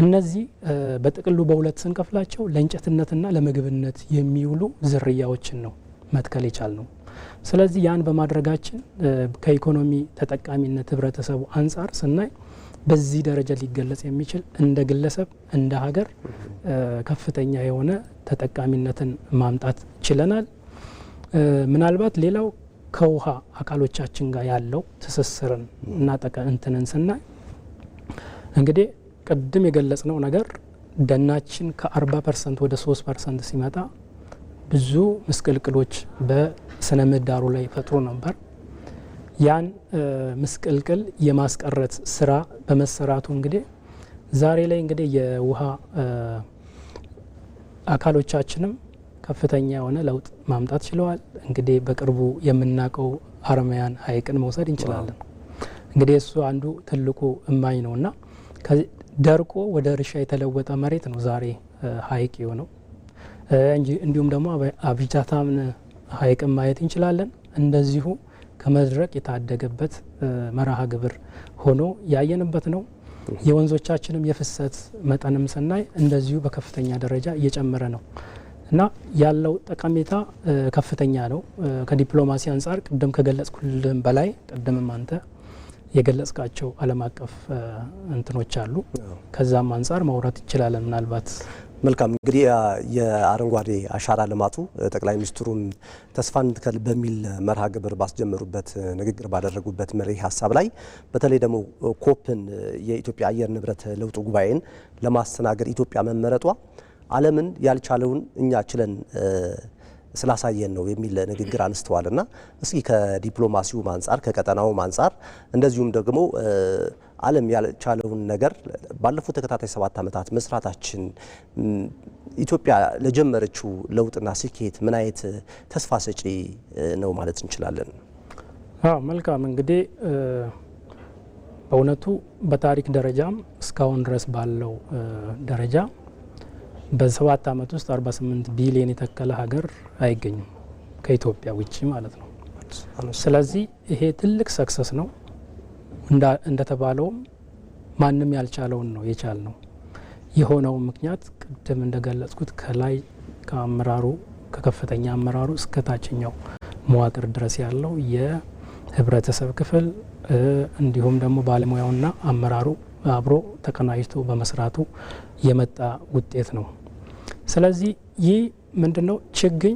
እነዚህ በጥቅሉ በሁለት ስንከፍላቸው ለእንጨትነትና ለምግብነት የሚውሉ ዝርያዎችን ነው መትከል የቻል ነው። ስለዚህ ያን በማድረጋችን ከኢኮኖሚ ተጠቃሚነት ህብረተሰቡ አንጻር ስናይ በዚህ ደረጃ ሊገለጽ የሚችል እንደ ግለሰብ እንደ ሀገር ከፍተኛ የሆነ ተጠቃሚነትን ማምጣት ችለናል። ምናልባት ሌላው ከውሃ አካሎቻችን ጋር ያለው ትስስርን እና እንትንን ስናይ እንግዲህ ቅድም የገለጽነው ነገር ደናችን ከ40% ወደ 3% ሲመጣ ብዙ ምስቅልቅሎች በስነ ምህዳሩ ላይ ፈጥሮ ነበር። ያን ምስቅልቅል የማስቀረት ስራ በመሰራቱ እንግዲህ ዛሬ ላይ እንግዲህ የውሃ አካሎቻችንም ከፍተኛ የሆነ ለውጥ ማምጣት ችለዋል። እንግዲህ በቅርቡ የምናውቀው ሀረማያን ሐይቅን መውሰድ እንችላለን። እንግዲህ እሱ አንዱ ትልቁ እማኝ ነውና ደርቆ ወደ እርሻ የተለወጠ መሬት ነው ዛሬ ሐይቅ የሆነው። እንዲሁም ደግሞ አብጃታምን ሐይቅን ማየት እንችላለን። እንደዚሁ ከመድረቅ የታደገበት መርሃ ግብር ሆኖ ያየንበት ነው። የወንዞቻችንም የፍሰት መጠንም ስናይ እንደዚሁ በከፍተኛ ደረጃ እየጨመረ ነው እና ያለው ጠቀሜታ ከፍተኛ ነው። ከዲፕሎማሲ አንጻር ቅድም ከገለጽኩልም በላይ ቅድምም አንተ የገለጽካቸው ዓለም አቀፍ እንትኖች አሉ። ከዛም አንጻር ማውራት እንችላለን። ምናልባት መልካም እንግዲህ የአረንጓዴ አሻራ ልማቱ ጠቅላይ ሚኒስትሩም ተስፋ እንትከል በሚል መርሃ ግብር ባስጀመሩበት ንግግር ባደረጉበት መሪ ሀሳብ ላይ በተለይ ደግሞ ኮፕን የኢትዮጵያ አየር ንብረት ለውጥ ጉባኤን ለማስተናገድ ኢትዮጵያ መመረጧ ዓለምን ያልቻለውን እኛ ችለን ስላሳየን ነው የሚል ንግግር አንስተዋልና እስኪ ከዲፕሎማሲው አንጻር ከቀጠናው አንጻር እንደዚሁም ደግሞ ዓለም ያልቻለውን ነገር ባለፉት ተከታታይ 7 ዓመታት መስራታችን ኢትዮጵያ ለጀመረችው ለውጥና ስኬት ምን አይነት ተስፋ ሰጪ ነው ማለት እንችላለን? መልካም እንግዲህ በእውነቱ በታሪክ ደረጃም እስካሁን ድረስ ባለው ደረጃ በ7 ዓመት ውስጥ 48 ቢሊዮን የተከለ ሀገር አይገኝም ከኢትዮጵያ ውጪ ማለት ነው። ስለዚህ ይሄ ትልቅ ሰክሰስ ነው። እንደተባለውም ማንም ያልቻለውን ነው የቻል ነው የሆነው። ምክንያት ቅድም እንደገለጽኩት ከላይ ከአመራሩ ከከፍተኛ አመራሩ እስከ ታችኛው መዋቅር ድረስ ያለው የህብረተሰብ ክፍል እንዲሁም ደግሞ ባለሙያውና አመራሩ አብሮ ተቀናጅቶ በመስራቱ የመጣ ውጤት ነው። ስለዚህ ይህ ምንድነው ችግኝ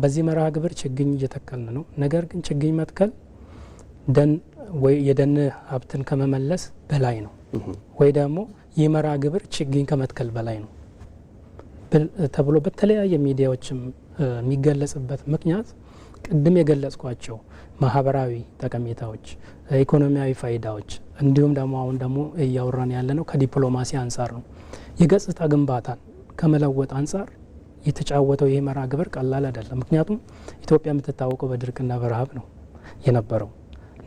በዚህ መርሃ ግብር ችግኝ እየተከልን ነው። ነገር ግን ችግኝ መትከል ደን ወይ የደን ሀብትን ከመመለስ በላይ ነው ወይ ደግሞ ይህ መርሃ ግብር ችግኝ ከመትከል በላይ ነው ተብሎ በተለያየ ሚዲያዎችም የሚገለጽበት ምክንያት ቅድም የገለጽኳቸው ማህበራዊ ጠቀሜታዎች፣ ኢኮኖሚያዊ ፋይዳዎች እንዲሁም ደግሞ አሁን ደግሞ እያወራን ያለ ነው ከዲፕሎማሲ አንጻር ነው። የገጽታ ግንባታን ከመለወጥ አንጻር የተጫወተው ይህ መርሃ ግብር ቀላል አይደለም። ምክንያቱም ኢትዮጵያ የምትታወቀው በድርቅና በረሃብ ነው የነበረው።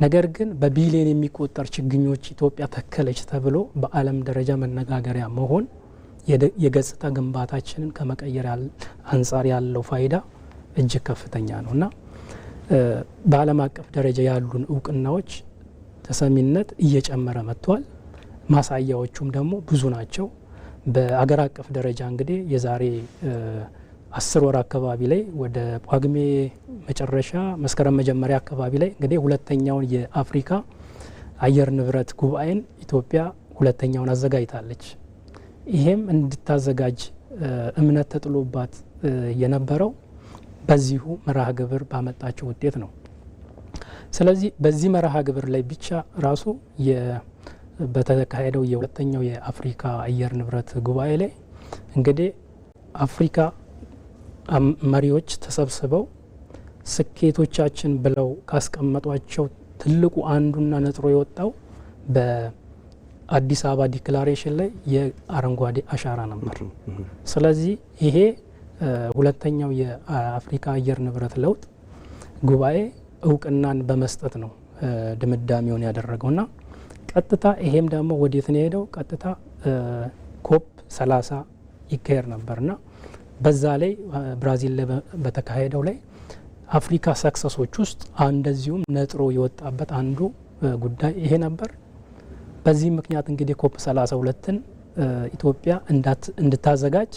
ነገር ግን በቢሊዮን የሚቆጠር ችግኞች ኢትዮጵያ ተከለች ተብሎ በዓለም ደረጃ መነጋገሪያ መሆን የገጽታ ግንባታችንን ከመቀየር አንጻር ያለው ፋይዳ እጅግ ከፍተኛ ነው እና በዓለም አቀፍ ደረጃ ያሉን እውቅናዎች ተሰሚነት እየጨመረ መጥቷል። ማሳያዎቹም ደግሞ ብዙ ናቸው። በአገር አቀፍ ደረጃ እንግዲህ የዛሬ 10 ወር አካባቢ ላይ ወደ ጳጉሜ መጨረሻ መስከረም መጀመሪያ አካባቢ ላይ እንግዲህ ሁለተኛውን የአፍሪካ አየር ንብረት ጉባኤን ኢትዮጵያ ሁለተኛውን አዘጋጅታለች። ይሄም እንድታዘጋጅ እምነት ተጥሎባት የነበረው በዚሁ መርሃ ግብር ባመጣቸው ውጤት ነው። ስለዚህ በዚህ መርሃ ግብር ላይ ብቻ ራሱ በተካሄደው የሁለተኛው የአፍሪካ አየር ንብረት ጉባኤ ላይ እንግዲህ አፍሪካ መሪዎች ተሰብስበው ስኬቶቻችን ብለው ካስቀመጧቸው ትልቁ አንዱና ነጥሮ የወጣው በአዲስ አበባ ዲክላሬሽን ላይ የአረንጓዴ አሻራ ነበር። ስለዚህ ይሄ ሁለተኛው የአፍሪካ አየር ንብረት ለውጥ ጉባኤ እውቅናን በመስጠት ነው ድምዳሜውን ያደረገውና ቀጥታ ይሄም ደግሞ ወዴት ነው የሄደው? ቀጥታ ኮፕ 30 ይካሄድ ነበርና በዛ ላይ ብራዚል ላይ በተካሄደው ላይ አፍሪካ ሰክሰሶች ውስጥ እንደዚሁም ነጥሮ የወጣበት አንዱ ጉዳይ ይሄ ነበር። በዚህ ምክንያት እንግዲህ ኮፕ 32ን ኢትዮጵያ እንድታዘጋጅ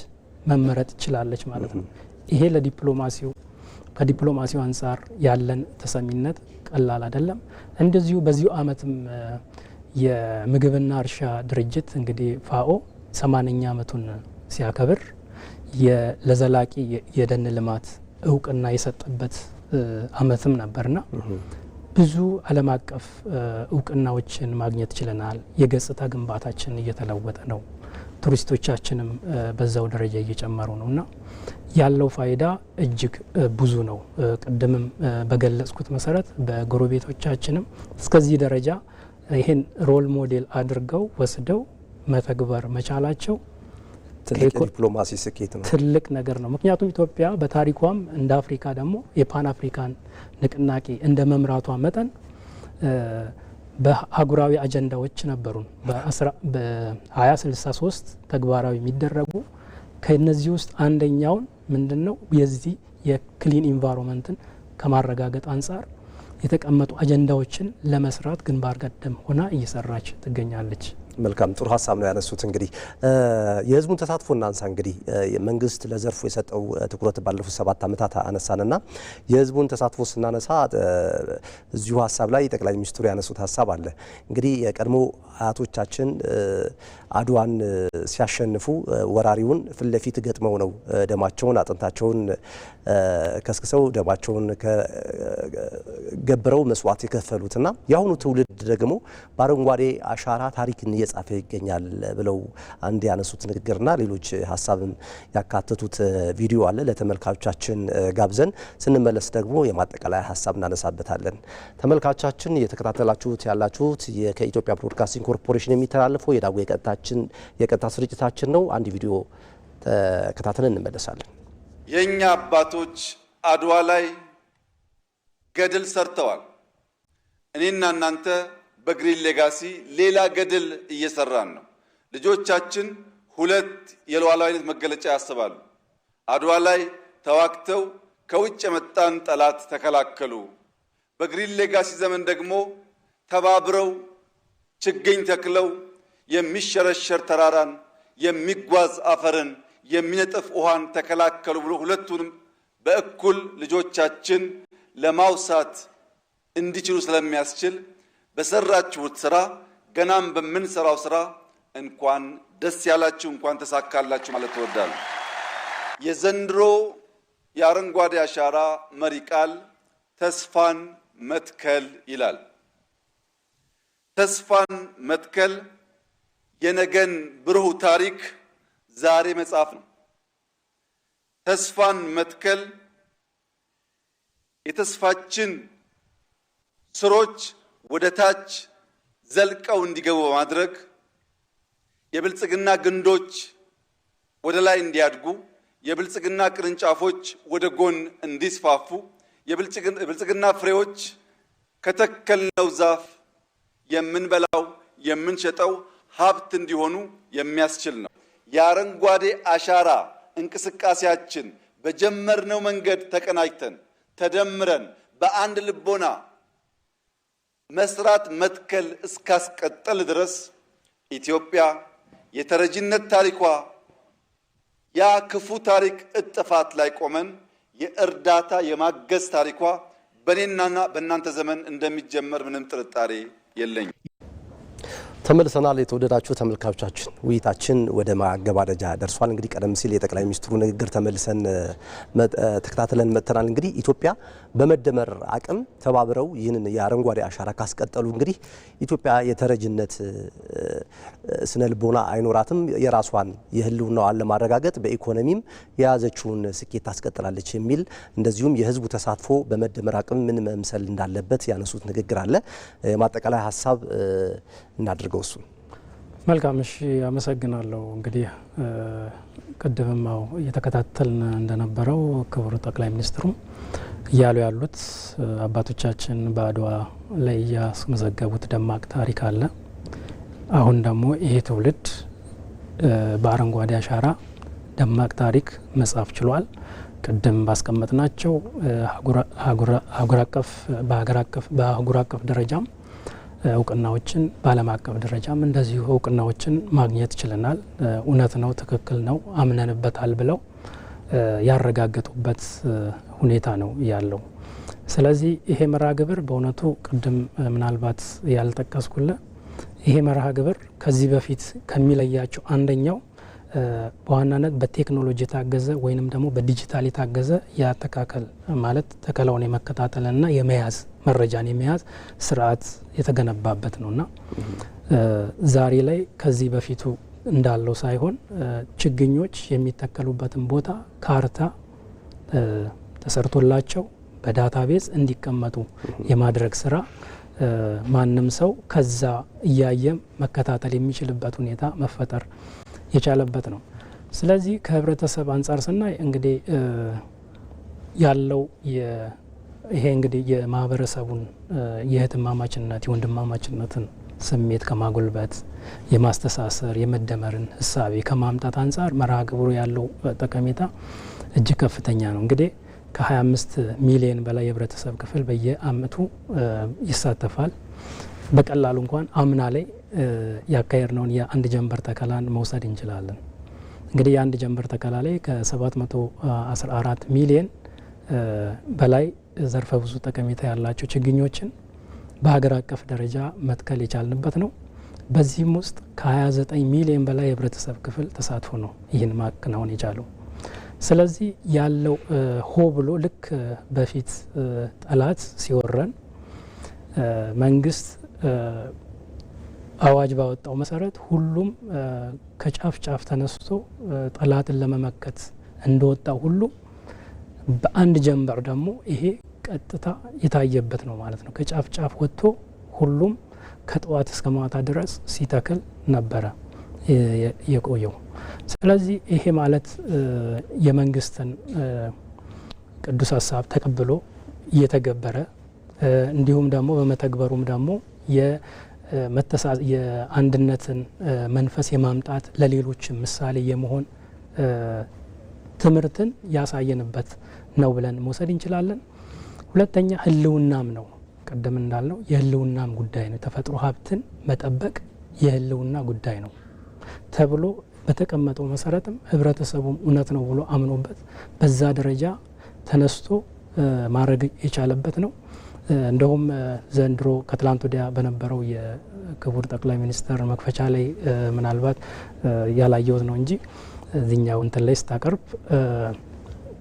መመረጥ ትችላለች ማለት ነው። ይሄ ለዲፕሎማሲው ከዲፕሎማሲው አንጻር ያለን ተሰሚነት ቀላል አይደለም። እንደዚሁ በዚሁ አመትም የምግብና እርሻ ድርጅት እንግዲህ ፋኦ 80ኛ አመቱን ሲያከብር ለዘላቂ የደን ልማት እውቅና የሰጠበት አመትም ነበርና ብዙ ዓለም አቀፍ እውቅናዎችን ማግኘት ችለናል። የገጽታ ግንባታችን እየተለወጠ ነው። ቱሪስቶቻችንም በዛው ደረጃ እየጨመሩ ነውና ያለው ፋይዳ እጅግ ብዙ ነው። ቅድምም በገለጽኩት መሰረት በጎረቤቶቻችንም እስከዚህ ደረጃ ይህን ሮል ሞዴል አድርገው ወስደው መተግበር መቻላቸው ትልቅ ዲፕሎማሲ ስኬት ነው፣ ትልቅ ነገር ነው። ምክንያቱም ኢትዮጵያ በታሪኳም እንደ አፍሪካ ደግሞ የፓን አፍሪካን ንቅናቄ እንደ መምራቷ መጠን በአህጉራዊ አጀንዳዎች ነበሩን በ2063 ተግባራዊ የሚደረጉ ከነዚህ ውስጥ አንደኛውን ምንድነው የዚህ የክሊን ኢንቫይሮንመንትን ከማረጋገጥ አንጻር የተቀመጡ አጀንዳዎችን ለመስራት ግንባር ቀደም ሆና እየሰራች ትገኛለች። መልካም ጥሩ ሀሳብ ነው ያነሱት። እንግዲህ የህዝቡን ተሳትፎ እናንሳ። እንግዲህ መንግስት ለዘርፉ የሰጠው ትኩረት ባለፉት 7 ዓመታት አነሳንና የህዝቡን ተሳትፎ ስናነሳ እዚሁ ሀሳብ ላይ ጠቅላይ ሚኒስትሩ ያነሱት ሀሳብ አለ። እንግዲህ የቀድሞ አያቶቻችን አድዋን ሲያሸንፉ ወራሪውን ፊት ለፊት ገጥመው ነው ደማቸውን አጥንታቸውን ከስክሰው ደማቸውን ገብረው መስዋዕት የከፈሉትና የአሁኑ ትውልድ ደግሞ በአረንጓዴ አሻራ ታሪክን እየጻፈ ይገኛል ብለው አንድ ያነሱት ንግግርና ሌሎች ሀሳብን ያካተቱት ቪዲዮ አለ። ለተመልካቾቻችን ጋብዘን ስንመለስ ደግሞ የማጠቃለያ ሀሳብ እናነሳበታለን። ተመልካቾቻችን እየተከታተላችሁት ያላችሁት ከኢትዮጵያ ብሮድካስቲንግ ኮርፖሬሽን የሚተላለፈው የዳጉ የቀጥታ ስርጭታችን ነው። አንድ ቪዲዮ ተከታትለን እንመለሳለን። የኛ አባቶች አድዋ ላይ ገድል ሰርተዋል። እኔና እናንተ በግሪን ሌጋሲ ሌላ ገድል እየሰራን ነው። ልጆቻችን 2 የሉዓላዊነት መገለጫ ያስባሉ። አድዋ ላይ ተዋግተው ከውጭ የመጣን ጠላት ተከላከሉ። በግሪን ሌጋሲ ዘመን ደግሞ ተባብረው ችግኝ ተክለው የሚሸረሸር ተራራን፣ የሚጓዝ አፈርን፣ የሚነጥፍ ውሃን ተከላከሉ ብሎ ሁለቱንም በእኩል ልጆቻችን ለማውሳት እንዲችሉ ስለሚያስችል በሰራችሁት ስራ ገናም በምንሰራው ስራ እንኳን ደስ ያላችሁ እንኳን ተሳካላችሁ ማለት እወዳለሁ። የዘንድሮ የአረንጓዴ አሻራ መሪ ቃል ተስፋን መትከል ይላል። ተስፋን መትከል የነገን ብሩህ ታሪክ ዛሬ መጻፍ ነው። ተስፋን መትከል የተስፋችን ስሮች ወደ ታች ዘልቀው እንዲገቡ በማድረግ የብልጽግና ግንዶች ወደ ላይ እንዲያድጉ፣ የብልጽግና ቅርንጫፎች ወደ ጎን እንዲስፋፉ፣ የብልጽግና ፍሬዎች ከተከልነው ዛፍ የምንበላው የምንሸጠው ሀብት እንዲሆኑ የሚያስችል ነው። የአረንጓዴ አሻራ እንቅስቃሴያችን በጀመርነው መንገድ ተቀናጅተን ተደምረን በአንድ ልቦና መስራት መትከል እስካስቀጠል ድረስ ኢትዮጵያ የተረጂነት ታሪኳ ያ ክፉ ታሪክ እጥፋት ላይ ቆመን የእርዳታ የማገዝ ታሪኳ በእኔና በእናንተ ዘመን እንደሚጀመር ምንም ጥርጣሬ የለኝም። ተመልሰናል። የተወደዳችሁ ተመልካቾቻችን ውይይታችን ወደ ማገባደጃ ደርሷል። እንግዲህ ቀደም ሲል የጠቅላይ ሚኒስትሩ ንግግር ተመልሰን ተከታትለን መጥተናል። እንግዲህ ኢትዮጵያ በመደመር አቅም ተባብረው ይህንን የአረንጓዴ አሻራ ካስቀጠሉ እንግዲህ ኢትዮጵያ የተረጅነት ስነ ልቦና አይኖራትም። የራሷን የህልውናዋን ለማረጋገጥ በኢኮኖሚም የያዘችውን ስኬት ታስቀጥላለች የሚል እንደዚሁም የህዝቡ ተሳትፎ በመደመር አቅም ምን መምሰል እንዳለበት ያነሱት ንግግር አለ። ማጠቃላይ ሀሳብ እናድርገው። እሱ መልካም። እሺ፣ አመሰግናለሁ። እንግዲህ ቅድምም እየተከታተልን እንደነበረው ክቡር ጠቅላይ ሚኒስትሩም እያሉ ያሉት አባቶቻችን በአድዋ ላይ ያስመዘገቡት ደማቅ ታሪክ አለ። አሁን ደግሞ ይሄ ትውልድ በአረንጓዴ አሻራ ደማቅ ታሪክ መጻፍ ችሏል። ቅድም ባስቀመጥናቸው በአህጉር አቀፍ ደረጃም እውቅናዎችን በዓለም አቀፍ ደረጃም እንደዚሁ እውቅናዎችን ማግኘት ችለናል። እውነት ነው፣ ትክክል ነው፣ አምነንበታል ብለው ያረጋገጡበት ሁኔታ ነው ያለው። ስለዚህ ይሄ መርሃ ግብር በእውነቱ ቅድም ምናልባት ያልጠቀስኩለ ይሄ መርሃ ግብር ከዚህ በፊት ከሚለያቸው አንደኛው በዋናነት በቴክኖሎጂ የታገዘ ወይንም ደግሞ በዲጂታል የታገዘ የአተካከል ማለት ተከላውን የመከታተልና የመያዝ መረጃን የመያዝ ስርዓት የተገነባበት ነውና ዛሬ ላይ ከዚህ በፊቱ እንዳለው ሳይሆን ችግኞች የሚተከሉበትን ቦታ ካርታ ተሰርቶላቸው በዳታቤዝ እንዲቀመጡ የማድረግ ስራ ማንም ሰው ከዛ እያየ መከታተል የሚችልበት ሁኔታ መፈጠር የቻለበት ነው። ስለዚህ ከህብረተሰብ አንጻር ስናይ እንግዲህ ያለው ይሄ እንግዲህ የማህበረሰቡን የእህትማማችነት የወንድማማችነትን ስሜት ከማጎልበት የማስተሳሰር የመደመርን ህሳቤ ከማምጣት አንጻር መርሃ ግብሩ ያለው ጠቀሜታ እጅግ ከፍተኛ ነው። እንግዲህ ከ25 ሚሊዮን በላይ የህብረተሰብ ክፍል በየአመቱ ይሳተፋል። በቀላሉ እንኳን አምና ላይ ያካሄድነውን የአንድ ጀንበር ተከላን መውሰድ እንችላለን። እንግዲህ የአንድ ጀንበር ተከላ ላይ ከ714 ሚሊዮን በላይ ዘርፈ ብዙ ጠቀሜታ ያላቸው ችግኞችን በሀገር አቀፍ ደረጃ መትከል የቻልንበት ነው። በዚህም ውስጥ ከ29 ሚሊዮን በላይ የህብረተሰብ ክፍል ተሳትፎ ነው ይህን ማከናወን የቻለው። ስለዚህ ያለው ሆ ብሎ ልክ በፊት ጠላት ሲወረን መንግስት አዋጅ ባወጣው መሰረት ሁሉም ከጫፍ ጫፍ ተነስቶ ጠላትን ለመመከት እንደወጣው ሁሉ በአንድ ጀንበር ደግሞ ይሄ ቀጥታ የታየበት ነው ማለት ነው። ከጫፍ ጫፍ ወጥቶ ሁሉም ከጠዋት እስከ ማታ ድረስ ሲተክል ነበረ የቆየው። ስለዚህ ይሄ ማለት የመንግስትን ቅዱስ ሀሳብ ተቀብሎ እየተገበረ እንዲሁም ደግሞ በመተግበሩም ደግሞ የአንድነትን መንፈስ የማምጣት ለሌሎች ምሳሌ የመሆን ትምህርትን ያሳየንበት ነው ብለን መውሰድ እንችላለን። ሁለተኛ ህልውናም ነው። ቀደም እንዳልነው የህልውናም ጉዳይ ነው። ተፈጥሮ ሀብትን መጠበቅ የህልውና ጉዳይ ነው ተብሎ በተቀመጠው መሰረትም ህብረተሰቡም እውነት ነው ብሎ አምኖበት በዛ ደረጃ ተነስቶ ማድረግ የቻለበት ነው። እንደውም ዘንድሮ ከትላንት ወዲያ በነበረው የክቡር ጠቅላይ ሚኒስትር መክፈቻ ላይ ምናልባት ያላየሁት ነው እንጂ እዚህኛው እንትን ላይ ስታቀርብ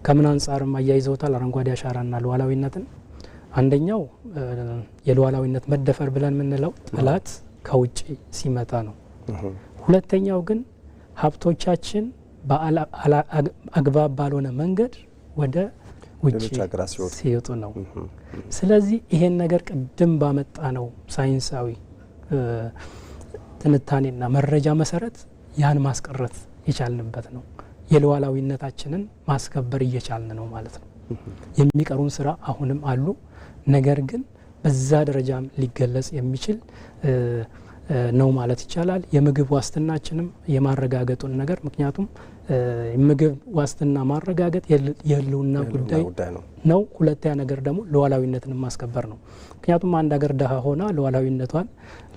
ከምን አንጻርም አያይዘውታል አረንጓዴ አሻራና ሉዓላዊነትን። አንደኛው የሉዓላዊነት መደፈር ብለን የምንለው ጠላት ከውጭ ሲመጣ ነው። ሁለተኛው ግን ሀብቶቻችን አግባብ ባልሆነ መንገድ ወደ ውጭ ሲወጡ ነው። ስለዚህ ይሄን ነገር ቅድም ባመጣ ነው ሳይንሳዊ ትንታኔና መረጃ መሰረት ያን ማስቀረት የቻልንበት ነው። የሉዓላዊነታችንን ማስከበር እየቻልን ነው ማለት ነው። የሚቀሩን ስራ አሁንም አሉ። ነገር ግን በዛ ደረጃም ሊገለጽ የሚችል ነው ማለት ይቻላል። የምግብ ዋስትናችንም የማረጋገጡን ነገር ምክንያቱም ምግብ ዋስትና ማረጋገጥ የህልውና ጉዳይ ነው። ሁለተኛ ነገር ደግሞ ሉዓላዊነትን ማስከበር ነው። ምክንያቱም አንድ ሀገር ደሃ ሆና ሉዓላዊነቷን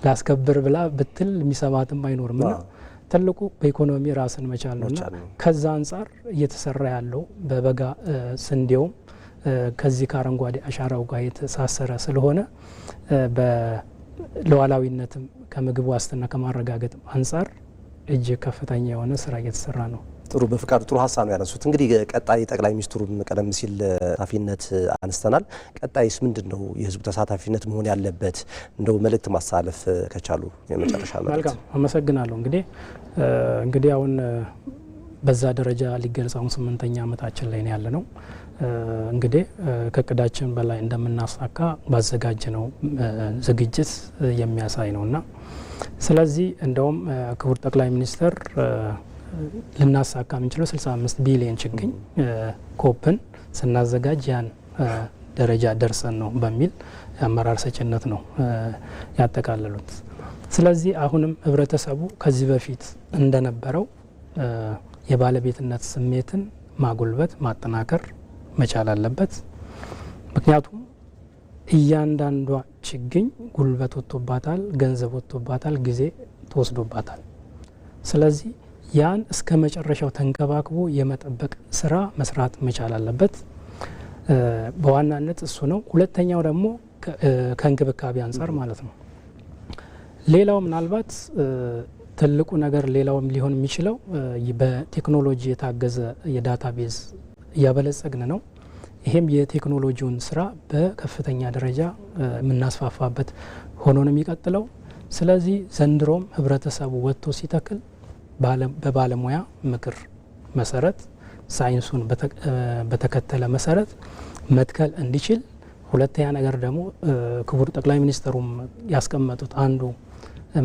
ላስከብር ብላ ብትል የሚሰማትም አይኖርም። ና ትልቁ በኢኮኖሚ ራስን መቻል ነውና ከዛ አንጻር እየተሰራ ያለው በበጋ ስንዴውም ከዚህ ከአረንጓዴ አሻራው ጋር የተሳሰረ ስለሆነ በሉዓላዊነትም ከምግብ ዋስትና ከማረጋገጥ አንጻር እጅግ ከፍተኛ የሆነ ስራ እየተሰራ ነው። ጥሩ በፍቃዱ ጥሩ ሀሳብ ነው ያነሱት። እንግዲህ ቀጣይ ጠቅላይ ሚኒስትሩም ቀደም ሲል ተሳታፊነት አንስተናል። ቀጣይስ ምንድን ነው የህዝቡ ተሳታፊነት መሆን ያለበት? እንደው መልእክት ማስተላለፍ ከቻሉ የመጨረሻ መልእክት። መልካም አመሰግናለሁ። እንግዲህ አሁን በዛ ደረጃ ሊገለጽ አሁን 8ኛ ዓመታችን ላይ ነው ያለ ነው። እንግዲህ ከእቅዳችን በላይ እንደምናሳካ ባዘጋጅ ነው ዝግጅት የሚያሳይ ነውና ስለዚህ እንደውም ክቡር ጠቅላይ ሚኒስትር ልናሳካ የምንችለው 65 ቢሊዮን ችግኝ ኮፕን ስናዘጋጅ ያን ደረጃ ደርሰን ነው በሚል የአመራር ሰጭነት ነው ያጠቃለሉት። ስለዚህ አሁንም ህብረተሰቡ ከዚህ በፊት እንደነበረው የባለቤትነት ስሜትን ማጎልበት ማጠናከር መቻል አለበት። ምክንያቱም እያንዳንዷ ችግኝ ጉልበት ወጥቶባታል፣ ገንዘብ ወጥቶባታል፣ ጊዜ ተወስዶባታል። ስለዚህ ያን እስከ መጨረሻው ተንከባክቦ የመጠበቅ ስራ መስራት መቻል አለበት። በዋናነት እሱ ነው። ሁለተኛው ደግሞ ከእንክብካቤ አንጻር ማለት ነው። ሌላው ምናልባት ትልቁ ነገር ሌላውም ሊሆን የሚችለው በቴክኖሎጂ የታገዘ የዳታቤዝ እያበለጸግን ነው። ይሄም የቴክኖሎጂውን ስራ በከፍተኛ ደረጃ የምናስፋፋበት ሆኖ ነው የሚቀጥለው። ስለዚህ ዘንድሮም ህብረተሰቡ ወጥቶ ሲተክል በባለሙያ ምክር መሰረት ሳይንሱን በተከተለ መሰረት መትከል እንዲችል፣ ሁለተኛ ነገር ደግሞ ክቡር ጠቅላይ ሚኒስትሩም ያስቀመጡት አንዱ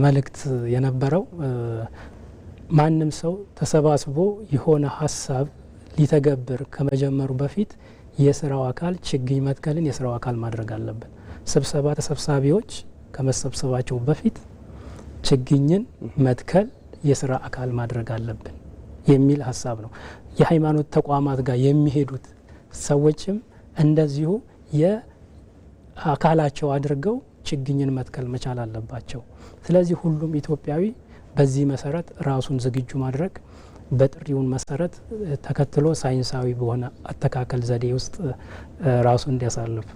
መልእክት የነበረው ማንም ሰው ተሰባስቦ የሆነ ሀሳብ ሊተገብር ከመጀመሩ በፊት የስራው አካል ችግኝ መትከልን የስራው አካል ማድረግ አለበት። ስብሰባ ተሰብሳቢዎች ከመሰብሰባቸው በፊት ችግኝን መትከል የስራ አካል ማድረግ አለብን የሚል ሀሳብ ነው። የሃይማኖት ተቋማት ጋር የሚሄዱት ሰዎችም እንደዚሁ የአካላቸው አድርገው ችግኝን መትከል መቻል አለባቸው። ስለዚህ ሁሉም ኢትዮጵያዊ በዚህ መሰረት ራሱን ዝግጁ ማድረግ፣ በጥሪውን መሰረት ተከትሎ ሳይንሳዊ በሆነ አተካከል ዘዴ ውስጥ ራሱን እንዲያሳልፍ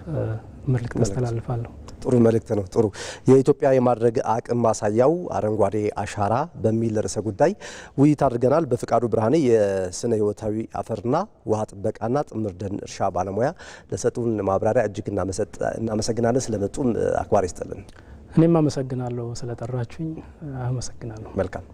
መልእክት አስተላልፋለሁ። ጥሩ መልእክት ነው። ጥሩ የኢትዮጵያ የማድረግ አቅም ማሳያው አረንጓዴ አሻራ በሚል ርዕሰ ጉዳይ ውይይት አድርገናል። በፍቃዱ ብርሃኔ የስነ ህይወታዊ አፈርና ውሃ ጥበቃና ጥምር ደን እርሻ ባለሙያ ለሰጡን ማብራሪያ እጅግ እናመሰግናለን። ስለመጡም አክባሪ ይስጥልን። እኔም አመሰግናለሁ ስለጠራችሁኝ። አመሰግናለሁ። መልካም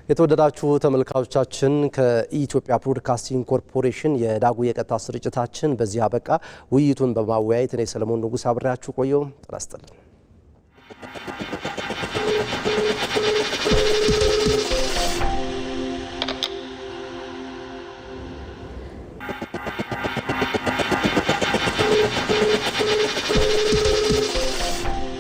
የተወደዳችሁ ተመልካቾቻችን ከኢትዮጵያ ብሮድካስቲንግ ኮርፖሬሽን የዳጉ የቀጥታ ስርጭታችን በዚህ አበቃ። ውይይቱን በማወያየት እኔ ሰለሞን ንጉስ አብሬያችሁ ቆየው። ጤና ይስጥልን።